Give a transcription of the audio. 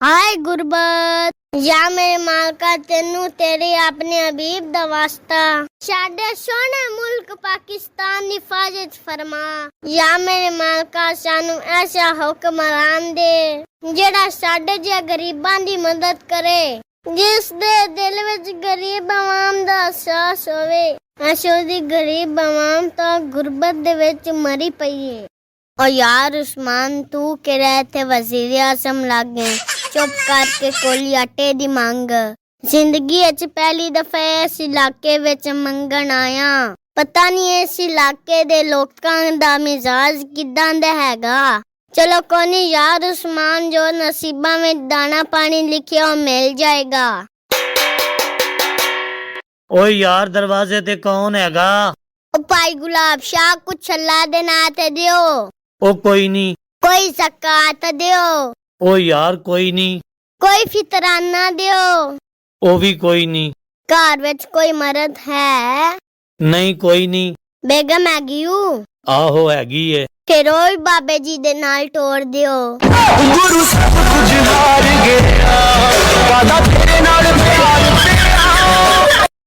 हाय गुरबत, या मेरे मालका तेनू तेरी अपने हबीब दा वास्ता साडे सोने मुल्क पाकिस्तान दी हिफाजत फरमा। या मेरे मालका सानू ऐसा हुक्मरान दे जेड़ा साडे जे गरीबां दी मदद करे, जिस दे दिल विच गरीब आवाम दा एहसास होवे। ऐसो दी गरीब आवाम तो गुरबत दे विच मरी पई है। और यार उस्मान, तू के रहते वजीर आजम लागे चुप करके कोली आटे दी मांग। जिंदगी विच पहली दफा इस इलाके विच मंगण आया। पता नहीं इस इलाके दे लोकां दा मिजाज किदां दा हैगा। चलो कोनी यार उस्मान, जो नसीबां में दाना पानी लिखिया मिल जाएगा। ओए यार, दरवाजे ते कौन हैगा? ओ भाई गुलाब शाह, कुछ अल्लाह दे नाम ते दियो। ओ कोई नहीं। कोई ज़कात दियो। ओ यार कोई नहीं। कोई फितराना दियो। ओ भी कोई नहीं। घर विच कोई मर्द है? नहीं कोई नहीं। बेगम हैगी हूँ? आहो हैगी है। फिर ओए बाबे जी दे नाल तोड़ दियो। गुरु सब कुछ